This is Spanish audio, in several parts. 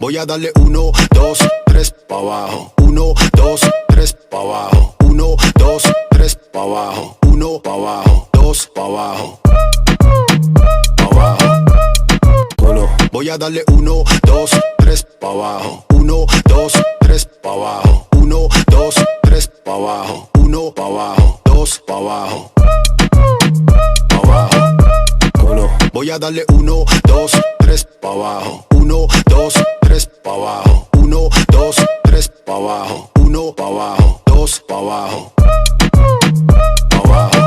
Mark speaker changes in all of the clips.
Speaker 1: Voy a darle 1, 2, 3 pa' abajo. 1, 2, 3 pa' abajo. 1, 2, 3 pa' abajo. 1 pa' abajo, 2 pa' abajo. Pa' abajo. Uno. Voy a darle 1, 2, 3 pa' abajo. 1, 2, 3 pa' abajo. 1, 2, 3 pa' abajo. 1 pa' abajo, 2 pa' abajo. Pa' abajo. Uno. Voy a darle 1, 2, 3 pa' abajo. 1, 2, 3 pa' abajo. 1, 2, 3 pa' abajo. 1 pa' abajo, 2 pa' abajo. Pa' abajo.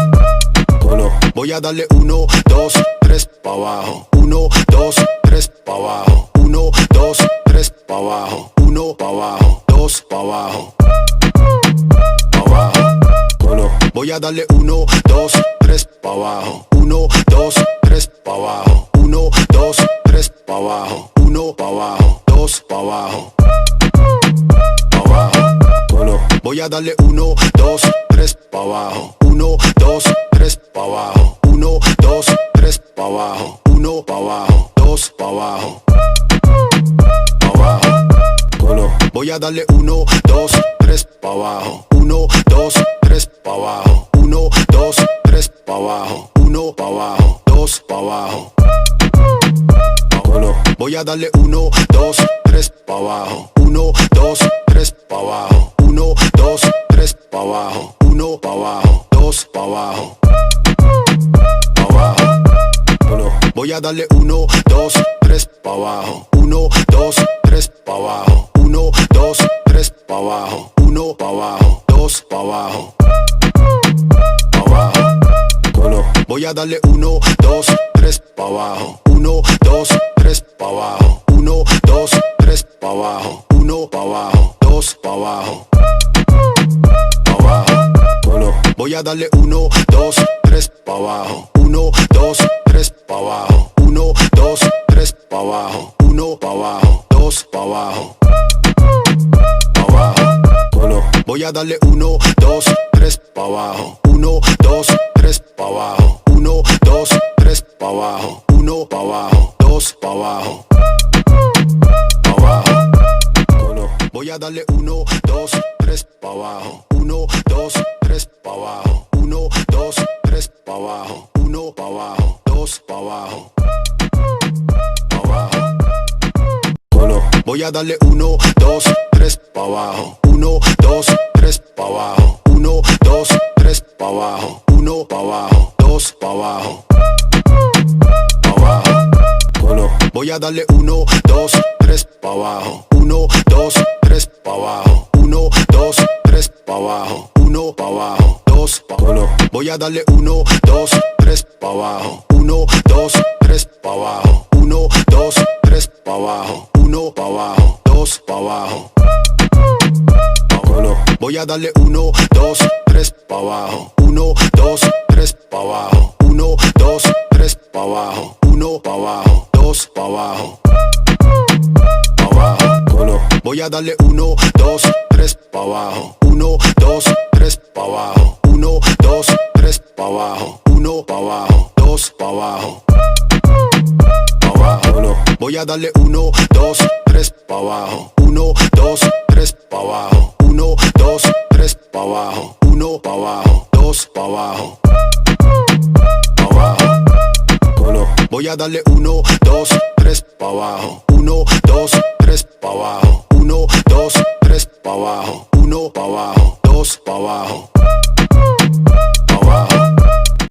Speaker 1: Uno. Voy a darle 1, 2, 3 pa' abajo. 1, 2, 3 pa' abajo. 1, 2, 3 pa' abajo. 1 pa' abajo, 2 pa' abajo. Pa' abajo. Uno. Voy a darle 1, 2, 3 pa' abajo. 1, 2, 3 pa' abajo. 1, 2, 3 pa' abajo. 1 pa' abajo, 2 pa' abajo. Pa' abajo. Uno. Voy a darle 1, 2, 3 pa' abajo. 1, 2, 3 pa' abajo. 1, 2, 3 pa' abajo. 1 pa' abajo, 2 pa' abajo. Pa' abajo. Uno. Voy a darle 1, 2, 3 pa' abajo. 1, 2, 3 pa' abajo. 1, 2, 3 pa' abajo. 1 pa' abajo, 2 pa' abajo. Uno. Voy a darle 1, 2, 3 pa' abajo. 1, 2, 3 pa' abajo. 1, 2, 3 pa' abajo. 1 pa' abajo, 2 pa' abajo. Pa' abajo. Uno. Voy a darle 1, 2, 3 pa' abajo. 1, 2, 3 pa' abajo. 1, 2, 3 pa' abajo. 1 pa' abajo, 2 pa' abajo. Pa' abajo. Uno. Voy a darle 1, 2, 3 pa' abajo. 1, 2, 3 pa' abajo. 1, 2, 3 pa' abajo. 1 pa' abajo, 2 pa' abajo. Pa' abajo. Uno. Voy a darle 1, 2, 3 pa' abajo. 1, 2, 3 pa' abajo. 1, 2, 3 pa' abajo. 1 pa' abajo, 2 pa' abajo. Pa' abajo. Uno. Voy a darle 1, 2, 3 pa' abajo. 1, 2, 3 pa' abajo. 1, 2, 3 pa' abajo. 1 pa' abajo, 2 pa' abajo. Pa' abajo. Uno. Voy a darle 1, 2, 3 pa' abajo. 1, 2, 3 pa' abajo. 1, 2, 3 pa' abajo. 1 pa' abajo, 2 pa' abajo. Pa' abajo. Uno. Voy a darle 1, 2, 3 pa' abajo. 1, 2, 3 pa' abajo. 1, 2, 3 pa' abajo. 1 pa' abajo, 2 pa' abajo. Pa' abajo. Uno. Voy a darle 1, 2, 3 pa' abajo. 1, 2, 3 pa' abajo. 1, 2, 3 pa' abajo. 1 pa' abajo, 2 pa' abajo. Voy a darle 1, 2, 3 pa' abajo. 1, 2, 3 pa' abajo. 1, 2, 3 pa' abajo. 1 pa' abajo, 2 pa' abajo. Uno. Voy a darle 1, 2, 3 pa' abajo. 1, 2, 3 pa' abajo. 1, 2, 3 pa' abajo. 1 pa' abajo, 2 pa' abajo. Pa' abajo. Uno. Voy a darle 1, 2, 3 pa' abajo. 1, 2, 3 pa' abajo. 1, 2, 3 pa' abajo. 1 pa' abajo, 2 pa' abajo. Pa' abajo. Uno. Voy a darle 1, 2, 3 pa' abajo. 1, 2, 3 pa' abajo. 1, 2, 3 pa' abajo. 1 pa' abajo, 2 pa' abajo. Pa' abajo. Uno. Voy a darle 1, 2, 3 pa' abajo. 1, 2, 3 pa' abajo. 1, 2, 3 pa' abajo. 1 pa' abajo, 2 pa' abajo. Pa' abajo.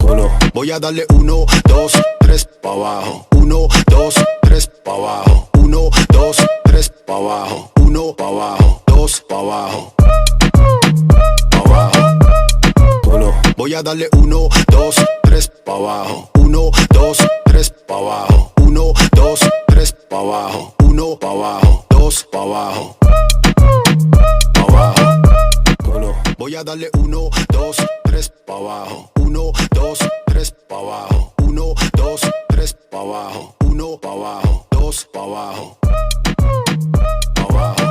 Speaker 1: Uno. Voy a darle 1, 2, 3 pa' abajo. 1, 2, 3 pa' abajo. 1, 2, 3 pa' abajo. 1 pa' abajo, 2 pa' abajo. Pa' abajo. Uno. Voy a darle 1, 2, 3 pa' abajo. 1, 2, 3 pa' abajo. 1, 2, 3 pa' abajo. 1 pa' abajo, 2 pa' abajo. Pa' abajo. Uno. Voy a darle 1, 2, 3 pa' abajo. 1, 2, 3 pa' abajo. 1, 2, 3 pa' abajo. 1 pa' abajo, 2 pa' abajo. Pa' abajo.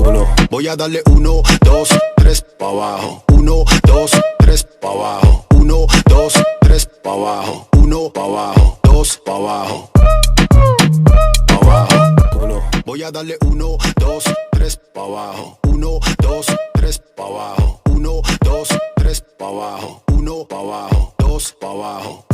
Speaker 1: Uno. Voy a darle 1, 2, 3 pa' abajo. 1, 2, 3 pa' abajo. 1, 2, 3 pa' abajo. 1 pa' abajo, 2 pa' abajo. Pa' abajo. Uno. Voy Voy a darle 1, 2, 3 pa' abajo. 1, 2, 3 pa' abajo. 1, 2, 3 pa' abajo. 1 pa' abajo, 2 pa' abajo.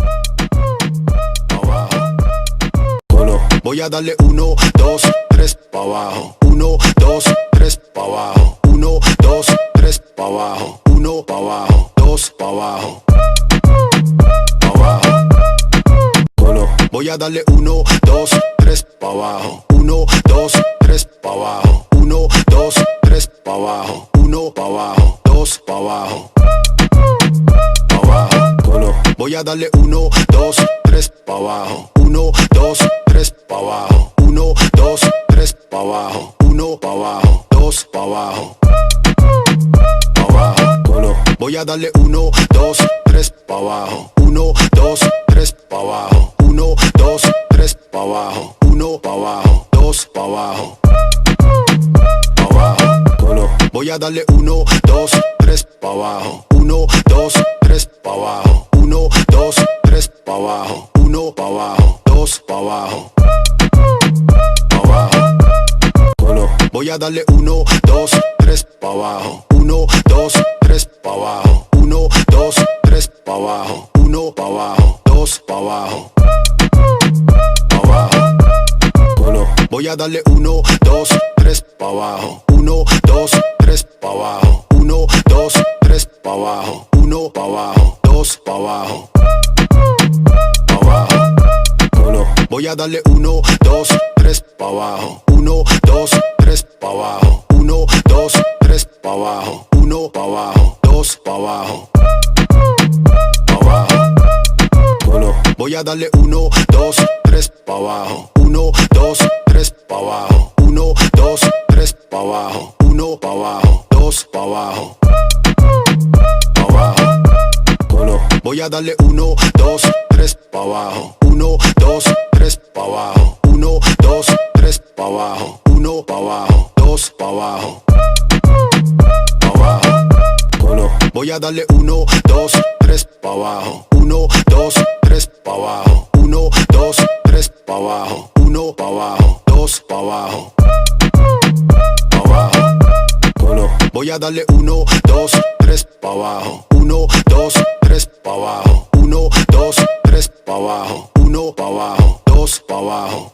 Speaker 1: Voy a darle 1, 2, 3 pa' abajo. 1, 2, 3 pa' abajo. 1, 2, 3 pa' abajo. 1 pa' abajo, 2 pa' abajo. Voy a darle 1, 2, 3 pa' abajo. 1, 2, 3 pa' abajo. 1, 2, 3 pa' abajo. 1 pa' abajo, 2 pa' abajo. Voy a darle 1, 2, 3 pa' abajo. 1, 2, 3 pa' abajo. 1, 2, 3 pa' abajo. 1 pa' abajo, 2 pa' abajo. Voy a darle 1, 2, 3 pa' abajo. 1, 2, 3 pa' abajo. 1, 2, 3 pa' abajo. 1 pa' abajo, 2 pa' abajo. Voy a darle 1, 2, 3 pa' abajo. 1, 2, 3 pa' abajo. 1, 2, 3 pa' abajo. 1 pa' abajo, 2 pa' abajo. Voy a darle 1, 2, 3 pa' abajo. 1, 2, 3 pa' abajo. 1, 2, 3 pa' abajo. 1 pa' abajo, 2 pa' abajo. Voy a darle 1, 2, 3 pa' abajo. 1, 2, 3 pa' abajo. 1, 2, 3 pa' abajo. 1 pa' abajo, 2 pa' abajo. Voy a darle 1, 2, 3 pa' abajo. 1, 2, 3 pa' abajo. 1, 2, 3 pa' abajo. 1 pa' abajo, 2 pa' abajo. Voy a darle 1, 2, 3 pa' abajo. 1, 2, 3 pa' abajo. 1, 2, 3 pa' abajo. 1 pa' abajo, 2 pa' abajo. Voy a darle 1, 2, 3 pa' abajo. 1, 2, 3 pa' abajo. 1, 2, 3 pa' abajo. 1 pa' abajo, 2 pa' abajo. Voy a darle 1, 2, 3 pa' abajo. 1, 2, 3 pa' abajo. 1, 2, 3 pa' abajo. 1 pa' abajo, 2 pa' abajo. Voy a darle 1, 2, 3 pa' abajo. 1, 2, 3 pa' abajo. 1, 2, 3 pa' abajo. 1 pa' abajo, 2 pa' abajo.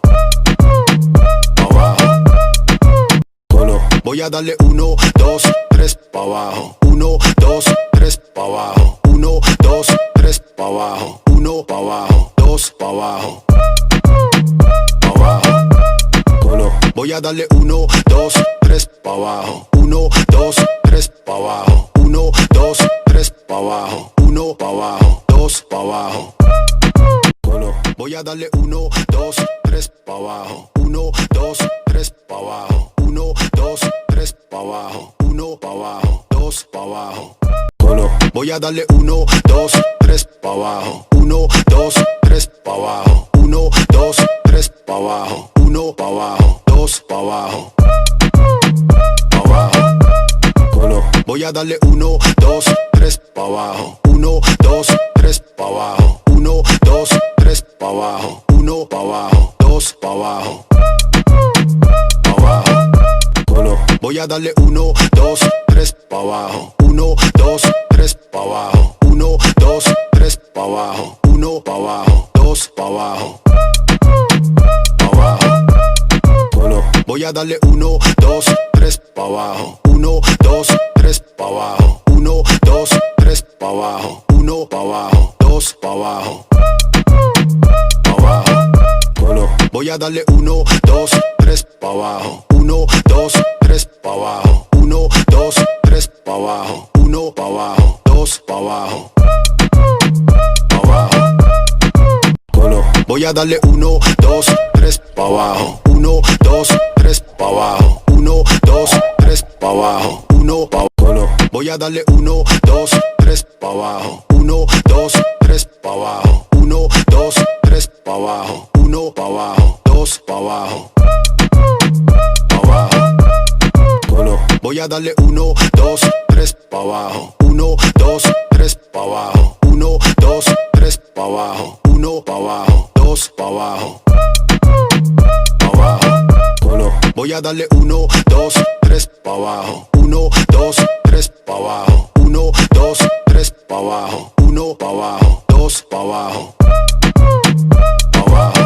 Speaker 1: Voy a darle 1, 2, 3 pa' abajo. 1, 2, 3 pa' abajo. 1, 2, 3 pa' abajo. 1 pa' abajo, 2 pa' abajo. Voy a darle 1, 2, 3 pa' abajo. 1, 2, 3 pa' abajo. 1, 2, 3 pa' abajo. 1 pa' abajo, 2 pa' abajo. Voy a darle 1, 2, 3 pa' abajo. 1, 2, 3 pa' abajo. 1, 2, 3 pa' abajo. 1 pa' abajo, 2 pa' abajo. Voy a darle 1, 2, 3 pa' abajo. 1, 2, 3 pa' abajo. 1, 2, 3 pa' abajo. 1 pa' abajo, 2 pa' abajo. Voy a darle 1, 2, 3 pa' abajo. 1, 2, 3 pa' abajo. 1, 2, 3 pa' abajo. 1 pa' abajo, 2 pa' abajo. Voy a darle 1, 2, 3 pa' abajo. 1, 2, 3 pa' abajo. 1, 2, 3 pa' abajo. 1 pa' abajo, 2 pa' abajo. Voy a darle 1, 2, 3 pa' abajo. 1, 2, 3 pa' abajo. 1, 2, 3 pa' abajo. 1 pa' abajo, 2 pa' abajo. Voy a darle 1, 2, 3 pa' abajo. 1, 2, 3 pa' abajo. 1, 2, 3 pa' abajo. 1 pa' abajo, 2 pa' abajo. Voy a darle 1, 2, 3 pa' abajo. 1, 2, 3 pa' abajo. 1, 2, 3 pa' abajo. 1 pa' abajo. Voy a darle 1, 2, 3 pa' abajo. 1, 2, 3 pa' abajo. 1, 2, 3 pa' abajo. 1 pa' abajo, 2 pa' abajo. Voy a darle 1, 2, 3 pa' abajo. 1, 2, 3 pa' abajo. 1, 2, 3 pa' abajo. 1 pa' abajo, 2 pa' abajo. Voy a darle 1, 2, 3 pa' abajo. 1, 2, 3 pa' abajo. 1, 2, 3 pa' abajo. 1 pa' abajo, 2 pa' abajo. Pa' abajo.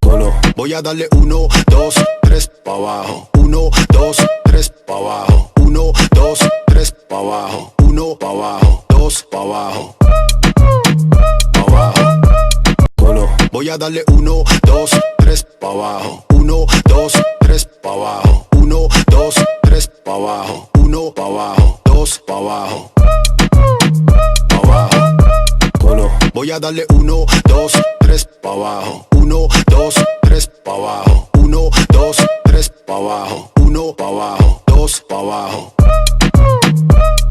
Speaker 1: Uno. Voy a darle 1, 2, 3 pa' abajo. 1, 2, 3 pa' abajo. 1, 2, 3 pa' abajo. 1 pa' abajo, 2 pa' abajo. Pa' abajo. Uno. Voy a darle 1, 2, 3 pa' abajo. 1, 2, 3 pa' abajo. 1, 2, 3 pa' abajo. 1 pa' abajo, 2 pa' abajo. Pa' abajo. Uno. Voy a darle 1, 2, 3 pa' abajo. 1, 2, 3 pa' abajo. 1, 2, 3 pa' abajo. 1 pa' abajo, 2 pa' abajo.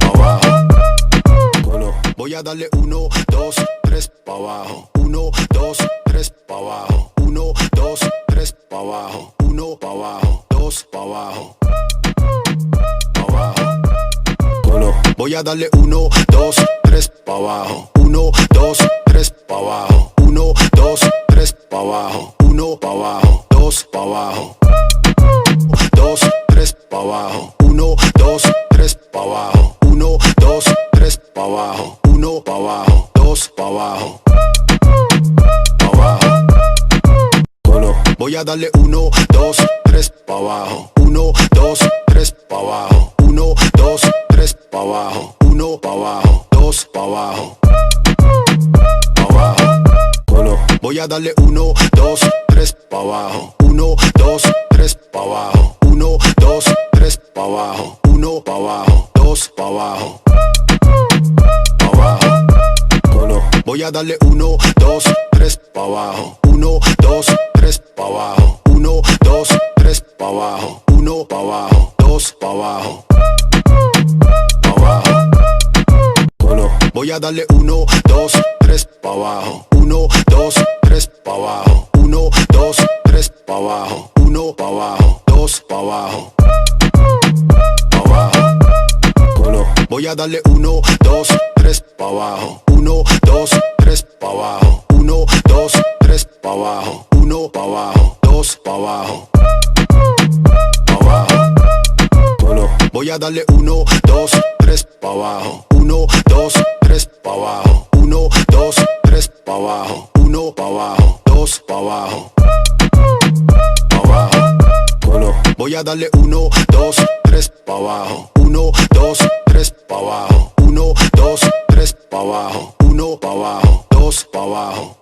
Speaker 1: Pa' abajo. Uno. Voy a darle 1, 2, 3 pa' abajo. 1, 2, 3 pa' abajo. 1, 2, 3 pa' abajo. 1 pa' abajo, 2 pa' abajo. Pa' abajo. Uno. Voy a darle 1, 2, 3 pa' abajo. 1, 2, 3 pa' abajo. 1, 2, 3 pa' abajo. 1 pa' abajo, 2 pa' abajo. 2, 3 pa' abajo. 1, 2, 3 pa' abajo. 1, 2, 3 pa' abajo. 1 pa' abajo, 2 pa' abajo. Pa' abajo. Uno. Voy a darle 1, 2, 3 pa' abajo. 1, 2, 3 pa' abajo. 1, 2, 3 pa' abajo. 1 pa' abajo, 2 pa' abajo. Pa' abajo. Uno. Voy a darle 1, 2, 3 pa' abajo. 1, 2, 3 pa' abajo. 1, 2, 3 pa' abajo. 1 pa' abajo, 2 pa' abajo. Pa' abajo. Uno. Voy a darle 1, 2, 3 pa' abajo. 1, 2, 3 pa' abajo. 1, 2, 3 pa' abajo. 1 pa' abajo, 2 pa' abajo. Pa' abajo. Uno. Voy a darle 1, 2, 3 pa' abajo. 1, 2, 3 pa' abajo. 1, 2, 3 pa' abajo. 1 pa' abajo, 2 pa' abajo. Pa' abajo. Uno. Voy a darle 1, 2, 3 pa' abajo. 1, 2, 3 pa' abajo. 1, 2, 3 pa' abajo. 1 pa' abajo, 2 pa' abajo. Pa' abajo. Uno. Voy a darle 1, 2, 3 pa' abajo. 1, 2, 3 pa' abajo. 1, 2, 3 pa' abajo. 1 pa' abajo, 2 pa' abajo. Pa' abajo. Uno. Voy a darle 1, 2, 3 pa' abajo. 1, 2, 3 pa' abajo. 1, 2, 3 pa' abajo. 1 pa' abajo, 2 pa' abajo.